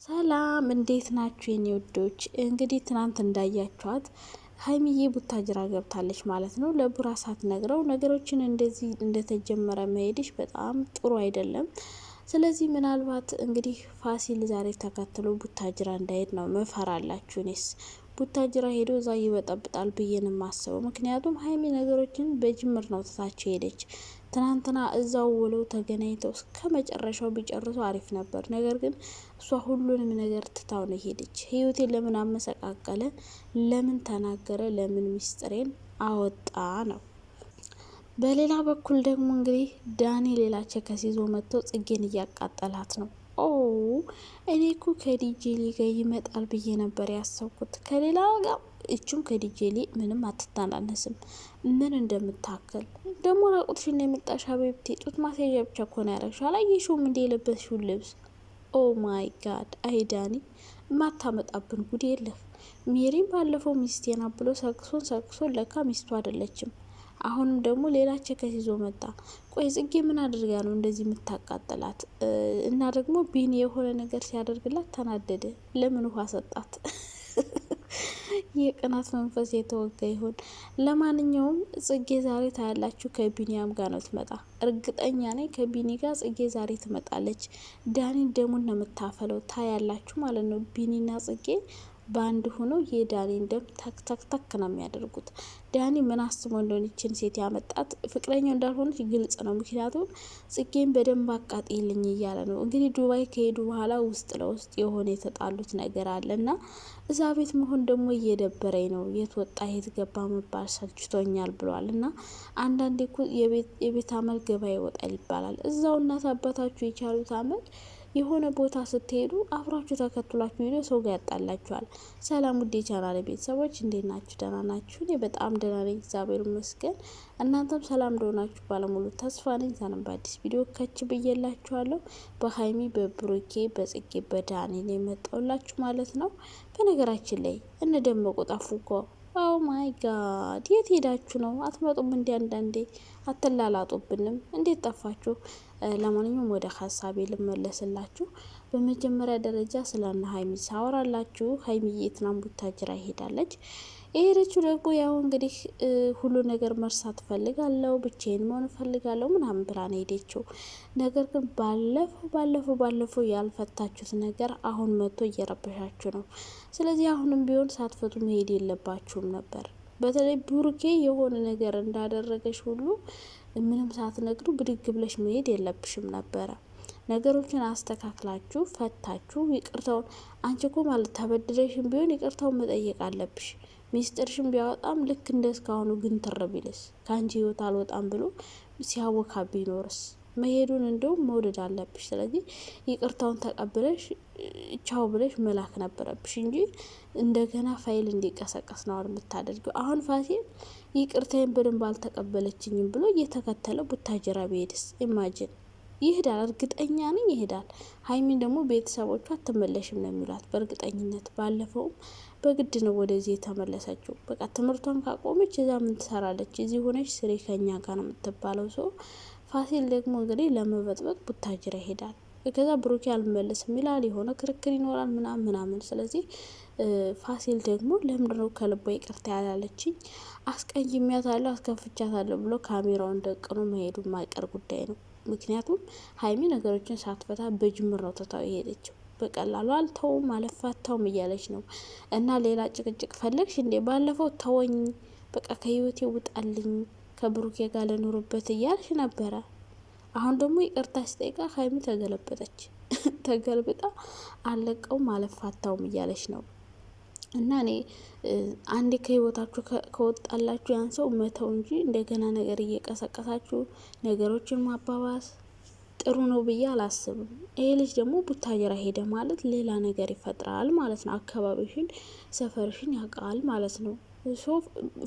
ሰላም እንዴት ናችሁ የኔ ውዶች? እንግዲህ ትናንት እንዳያችኋት ሀይሚዬ ቡታጅራ ገብታለች ማለት ነው። ለቡራ ሳትነግረው ነገሮችን እንደዚህ እንደተጀመረ መሄድሽ በጣም ጥሩ አይደለም። ስለዚህ ምናልባት እንግዲህ ፋሲል ዛሬ ተከትሎ ቡታጅራ እንዳይሄድ ነው መፈራላችሁ። እኔስ ቡታጅራ ሄዶ እዛ ይበጠብጣል ብዬ ነው የማስበው። ምክንያቱም ሀይሚ ነገሮችን በጅምር ነው ትታቸው ሄደች። ትናንትና እዛው ውለው ተገናኝተው እስከ መጨረሻው ቢጨርሱ አሪፍ ነበር። ነገር ግን እሷ ሁሉንም ነገር ትታው ነው ሄደች። ህይወቴን ለምን አመሰቃቀለ? ለምን ተናገረ? ለምን ሚስጥሬን አወጣ ነው። በሌላ በኩል ደግሞ እንግዲህ ዳኒ ሌላ ቸከስ ይዞ መጥቶ ጽጌን እያቃጠላት ነው። ኦ እኔ እኮ ከዲጄሊ ጋር ይመጣል ብዬ ነበር ያሰብኩት። ከሌላ ጋር እቹም ከዲጄሊ ምንም አትታናነስም። ምን እንደምታክል ደግሞ ራቁትሽን የመጣሽ ሀበብቴ ጡት ማስያዣ ብቻ እኮ ነው ያረግሽው። አላየሽውም እንደ የለበስሽውን ልብስ? ኦ ማይ ጋድ አይዳኒ ማታመጣብን ጉድ የለህ። ሜሪም ባለፈው ሚስቴና ብሎ ሰክሶን ለካ ሚስቱ አይደለችም። አሁንም ደግሞ ሌላ ቸከስ ይዞ መጣ። ቆይ ጽጌ ምን አድርጋ ነው እንደዚህ የምታቃጥላት? እና ደግሞ ቢኒ የሆነ ነገር ሲያደርግላት ተናደደ። ለምን ውሃ ሰጣት? የቅናት መንፈስ የተወጋ ይሆን? ለማንኛውም ጽጌ ዛሬ ታያላችሁ ከቢኒያም ጋር ነው ትመጣ። እርግጠኛ ነኝ ከቢኒ ጋር ጽጌ ዛሬ ትመጣለች። ዳኒን ደሙን ነው የምታፈለው። ታያላችሁ ማለት ነው። ቢኒና ጽጌ በአንድ ሆኖ የዳኒን ደም ተክ ነው የሚያደርጉት። ዳኒ ምን አስቦ እንደሆነ ይችን ሴት ያመጣት ፍቅረኛው እንዳልሆነች ግልጽ ነው። ምክንያቱም ጽጌን በደንብ አቃጥልኝ እያለ ነው። እንግዲህ ዱባይ ከሄዱ በኋላ ውስጥ ለውስጥ የሆነ የተጣሉት ነገር አለ እና እዛ ቤት መሆን ደግሞ እየደበረኝ ነው። የት ወጣ የት ገባ መባል ሰልችቶኛል ብሏል። እና አንዳንዴ እኮ የቤት አመል ገባ ይወጣል ይባላል። እዛው እናት አባታችሁ የቻሉት አመል የሆነ ቦታ ስትሄዱ አብራችሁ ተከትሏችሁ ሄዶ ሰው ጋር ያጣላችኋል። ሰላም ውዴ ቻናል ቤተሰቦች እንዴት ናችሁ? ደህና ናችሁ? እኔ በጣም ደህና ነኝ፣ እግዚአብሔር ይመስገን። እናንተም ሰላም እንደሆናችሁ ባለሙሉ ተስፋ ነኝ። ዛሬም በአዲስ ቪዲዮ ከች ብዬላችኋለሁ። በሀይሚ በብሩኬ በጽጌ በዳኒ ነው የመጣሁላችሁ ማለት ነው። በነገራችን ላይ እንደመቁ ጠፉ እኮ። ኦ ማይ ጋድ የት ሄዳችሁ ነው? አትመጡም? እንዲ አንዳንዴ አትላላጡብንም? እንዴት ጠፋችሁ? ለማንኛውም ወደ ሀሳቤ ልመለስላችሁ። በመጀመሪያ ደረጃ ስለና ሀይሚ ሳወራላችሁ ሀይሚዬ ትናንት ቡታጅራ ይሄዳለች። የሄደችው ደግሞ ያው እንግዲህ ሁሉ ነገር መርሳት ፈልጋለሁ፣ ብቻዬን መሆን ፈልጋለሁ ምናምን ብላ ነው ሄደችው። ነገር ግን ባለፈው ያልፈታችሁት ነገር አሁን መጥቶ እየረበሻችሁ ነው። ስለዚህ አሁንም ቢሆን ሳትፈቱ መሄድ የለባችሁም ነበር። በተለይ ብሩኬ የሆነ ነገር እንዳደረገች ሁሉ ምንም ሳትነግሩ ብድግ ብለሽ መሄድ የለብሽም ነበረ። ነገሮችን አስተካክላችሁ ፈታችሁ ይቅርታውን አንቺ እኮ ማለት ተበድለሽም ቢሆን ይቅርታውን መጠየቅ አለብሽ። ሚስጥርሽም ቢያወጣም ልክ እንደ እስካሁኑ ግን ትርቢልስ ከአንቺ ህይወት አልወጣም ብሎ ሲያወካ ቢኖርስ መሄዱን እንደውም መውደድ አለብሽ። ስለዚህ ይቅርታውን ተቀብለሽ ቻው ብለሽ መላክ ነበረብሽ እንጂ እንደገና ፋይል እንዲቀሰቀስ ነው የምታደርገው። አሁን ፋሲል ይቅርታዬን በደንብ አልተቀበለችኝም ብሎ እየተከተለ ቡታጅራ ቢሄድስ? ኢማጅን ይሄዳል፣ እርግጠኛ ነኝ ይሄዳል። ሀይሚን ደግሞ ቤተሰቦቿ አትመለሽም ነው የሚሏት በእርግጠኝነት። ባለፈውም በግድ ነው ወደዚህ የተመለሰችው። በቃ ትምህርቷን ካቆመች እዛ ምን ትሰራለች? እዚህ ሆነች ስሬ ከኛ ጋር ነው የምትባለው። ሰው ፋሲል ደግሞ እንግዲህ ለመበጥበጥ ቡታጅራ ይሄዳል። ከዛ ብሩኬ አልመለስም ይላል፣ የሆነ ክርክር ይኖራል ምናምን። ስለዚህ ፋሲል ደግሞ ለምንድነው ከልቦ ይቅርታ ያላለችኝ አስቀይሜያታለሁ አስከፍቻታለሁ ብሎ ካሜራውን ደቅኖ መሄዱ የማይቀር ጉዳይ ነው። ምክንያቱም ሀይሚ ነገሮችን ሳትፈታ በጅምር ነው ትታው የሄደችው። በቀላሉ አልተውም አለፋታውም እያለች ነው። እና ሌላ ጭቅጭቅ ፈለግሽ እንዴ? ባለፈው ተወኝ በቃ ከህይወቴ ውጣልኝ ከብሩኬ ጋር ልኑርበት እያልሽ ነበረ። አሁን ደግሞ ይቅርታ ሲጠይቃ ሀይሚ ተገለበጠች። ተገልብጣ አለቀውም አለፋታውም እያለች ነው። እና እኔ አንዴ ከህይወታችሁ ከወጣላችሁ ያን ሰው መተው እንጂ እንደገና ነገር እየቀሰቀሳችሁ ነገሮችን ማባባስ ጥሩ ነው ብዬ አላስብም። ይሄ ልጅ ደግሞ ቡታጅራ ሄደ ማለት ሌላ ነገር ይፈጥራል ማለት ነው። አካባቢሽን ሰፈርሽን ያውቃል ማለት ነው። ሶ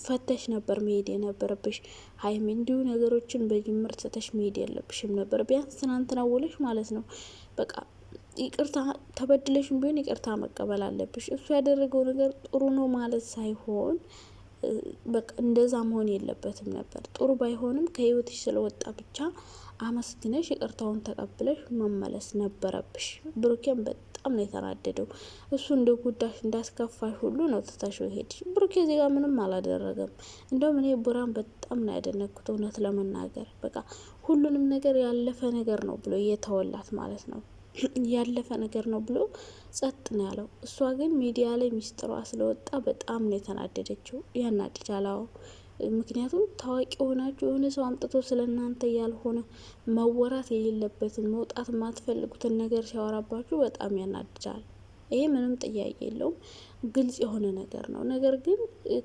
ፈተሽ ነበር መሄድ የነበረብሽ ሀይሚ። እንዲሁ ነገሮችን በጅምር ትተሽ መሄድ የለብሽም ነበር። ቢያንስ ትናንትና ውለሽ ማለት ነው በቃ ይቅርታ ተበድለሽም ቢሆን ይቅርታ መቀበል አለብሽ። እሱ ያደረገው ነገር ጥሩ ነው ማለት ሳይሆን በቃ እንደዛ መሆን የለበትም ነበር። ጥሩ ባይሆንም ከህይወትሽ ስለወጣ ብቻ አመስግነሽ ይቅርታውን ተቀብለሽ መመለስ ነበረብሽ። ብሩኬን በጣም ነው የተናደደው። እሱ እንደ ጉዳሽ እንዳስከፋሽ ሁሉ ነው ትተሽው ሄድሽ። ብሩኬ እዚህ ጋር ምንም አላደረገም። እንደውም እኔ ቡራን በጣም ነው ያደነኩት እውነት ለመናገር በቃ ሁሉንም ነገር ያለፈ ነገር ነው ብሎ እየተወላት ማለት ነው። ያለፈ ነገር ነው ብሎ ጸጥ ነው ያለው። እሷ ግን ሚዲያ ላይ ሚስጥሯ ስለወጣ በጣም ነው የተናደደችው። ያናድዳል። አዎ ምክንያቱም ታዋቂ ሆናችሁ የሆነ ሰው አምጥቶ ስለ እናንተ ያልሆነ መወራት የሌለበትን መውጣት የማትፈልጉትን ነገር ሲያወራባችሁ በጣም ያናድዳል። ይሄ ምንም ጥያቄ የለውም፣ ግልጽ የሆነ ነገር ነው። ነገር ግን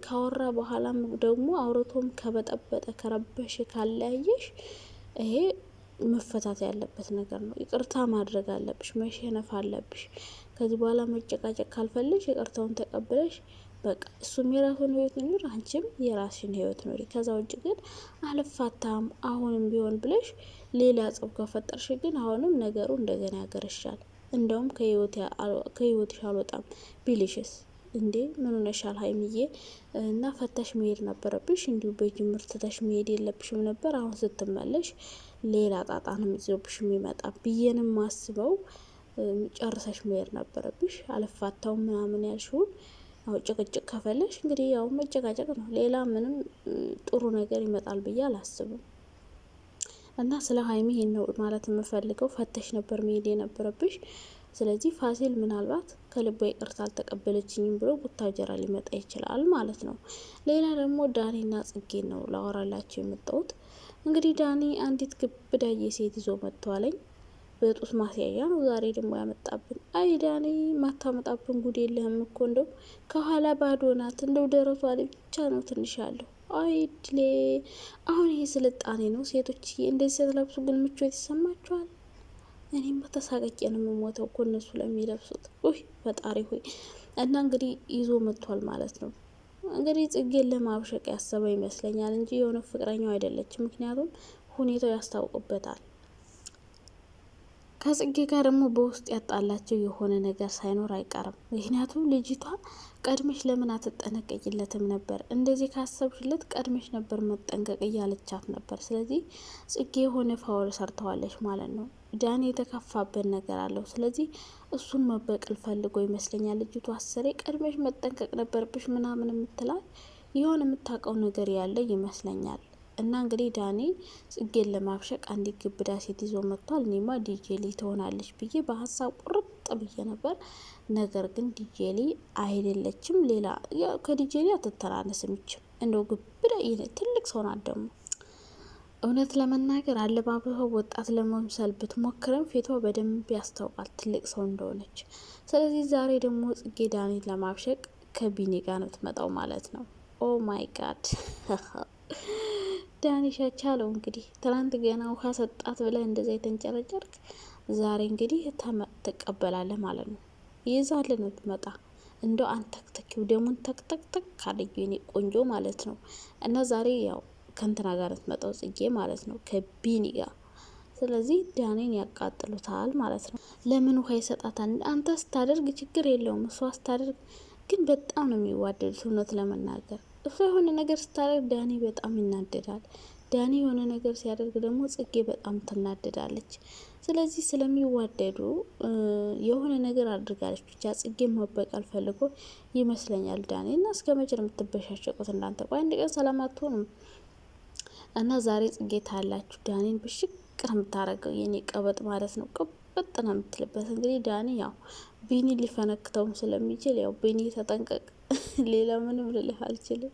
ካወራ በኋላም ደግሞ አውርቶም ከበጠበጠ ከረበሽ ካለያየሽ ይሄ መፈታት ያለበት ነገር ነው። ይቅርታ ማድረግ አለብሽ፣ መሸነፍ አለብሽ። ከዚህ በኋላ መጨቃጨቅ ካልፈልሽ ይቅርታውን ተቀብለሽ በቃ እሱም የራሱን ህይወት ኑር፣ አንቺም የራስሽን ህይወት ኑሪ። ከዛ ውጭ ግን አልፋታም አሁንም ቢሆን ብለሽ ሌላ ጸብ ከፈጠርሽ ግን አሁንም ነገሩ እንደገና ያገረሻል። እንደውም ከህይወትሽ አልወጣም ቢልሽስ እንዴ ምን ሆነሻል ሀይሚዬ? እና ፈተሽ መሄድ ነበረብሽ። እንዲሁ በጅምር ትተሽ መሄድ የለብሽም ነበር። አሁን ስትመለሽ ሌላ ጣጣ ነው ይዞብሽ የሚመጣ ብዬንም ማስበው። ጨርሰሽ መሄድ ነበረብሽ። አልፋታው ምናምን ያልሽውን ያው ጭቅጭቅ ከፈለሽ እንግዲህ ያው መጨቃጨቅ ነው። ሌላ ምንም ጥሩ ነገር ይመጣል ብዬ አላስብም። እና ስለ ሀይሚ ይሄን ነው ማለት የምፈልገው። ፈተሽ ነበር መሄድ የነበረብሽ። ስለዚህ ፋሲል ምናልባት ከልቧ ይቅርታ አልተቀበለችኝም ብሎ ቡታጀራ ሊመጣ ይችላል ማለት ነው። ሌላ ደግሞ ዳኒና ጽጌን ነው ላወራላቸው የመጣሁት። እንግዲህ ዳኒ አንዲት ግብዳዬ ሴት ይዞ መጥቷለኝ። በጡት ማስያዣ ነው ዛሬ ደግሞ ያመጣብን። አይ ዳኒ ማታመጣብን ጉድ የለህም እኮ እንደው ከኋላ ባዶ ናት። እንደው ደረቷ ላይ ብቻ ነው ትንሽ ያለው። አይ ድሌ! አሁን ይሄ ስልጣኔ ነው? ሴቶች እንደዚህ ስትለብሱ ግን ምቾት ይሰማችኋል? እኔም በተሳቀቄ ነው የምሞተው እኮ እነሱ ለሚለብሱት። ውይ ፈጣሪ ሆይ! እና እንግዲህ ይዞ መጥቷል ማለት ነው። እንግዲህ ጽጌን ለማብሸቅ ያሰበ ይመስለኛል እንጂ የሆነ ፍቅረኛው አይደለችም። ምክንያቱም ሁኔታው ያስታውቅበታል። ከጽጌ ጋር ደግሞ በውስጥ ያጣላቸው የሆነ ነገር ሳይኖር አይቀርም። ምክንያቱም ልጅቷ ቀድመሽ ለምን አትጠነቀቂለትም ነበር? እንደዚህ ካሰብሽለት ቀድመሽ ነበር መጠንቀቅ እያለቻት ነበር። ስለዚህ ጽጌ የሆነ ፋውል ሰርተዋለች ማለት ነው። ዳኒ የተከፋበት ነገር አለው። ስለዚህ እሱን መበቀል ፈልጎ ይመስለኛል። ልጅቷ አሰሬ ቀድመሽ መጠንቀቅ ነበርብሽ ምናምን የምትላል የሆነ የምታውቀው ነገር ያለ ይመስለኛል። እና እንግዲህ ዳኒ ጽጌን ለማብሸቅ አንዲት ግብዳ ሴት ይዞ መጥቷል። እኔማ ዲጄሊ ትሆናለች ብዬ በሀሳብ ቁርጥ ብዬ ነበር። ነገር ግን ዲጄሊ አይደለችም። ሌላ ከዲጄሊ አትተናነስም። ይችም እንደው ግብዳ ትልቅ ሰው ናት። ደግሞ እውነት ለመናገር አለባበሷ ወጣት ለመምሰል ብትሞክርም ፊቷ በደንብ ያስታውቃል ትልቅ ሰው እንደሆነች። ስለዚህ ዛሬ ደግሞ ጽጌ ዳኒን ለማብሸቅ ከቢኒ ጋር ነው ትመጣው ማለት ነው። ኦ ማይ ጋድ ዳኒሻ ቻለው። እንግዲህ ትናንት ገና ውሃ ሰጣት ብለህ እንደዛ የተንጨረጨርክ ዛሬ እንግዲህ ትቀበላለህ ማለት ነው። ይዛልን ነው ትመጣ። እንደው አንተክተኪው ደሙን ተክተክተክ ካለዩ የኔ ቆንጆ ማለት ነው። እና ዛሬ ያው ከንትና ጋር ትመጣው ጽጌ ማለት ነው ከቢኒ ጋር። ስለዚህ ዳኔን ያቃጥሉታል ማለት ነው። ለምን ውሃ ይሰጣታል? አንተ ስታደርግ ችግር የለውም፣ እሷ ስታደርግ ግን በጣም ነው የሚዋደዱት እውነት ለመናገር እሷ የሆነ ነገር ስታደርግ ዳኒ በጣም ይናደዳል። ዳኒ የሆነ ነገር ሲያደርግ ደግሞ ጽጌ በጣም ትናደዳለች። ስለዚህ ስለሚዋደዱ የሆነ ነገር አድርጋለች ብቻ ጽጌ መበቀል ፈልጎ ይመስለኛል ዳኒ። እና እስከ መቼ ነው የምትበሻሸቁት እናንተ? ቆይ አንድ ቀን ሰላም አትሆኑም። እና ዛሬ ጽጌ ታላችሁ ዳኒን ብሽቅ ነው የምታረገው የኔ ቀበጥ ማለት ነው። ቅበጥ ነው የምትልበት። እንግዲህ ዳኒ ያው ቢኒ ሊፈነክተውም ስለሚችል ያው ቢኒ ተጠንቀቅ። ሌላ ምንም ልልህ አልችልም።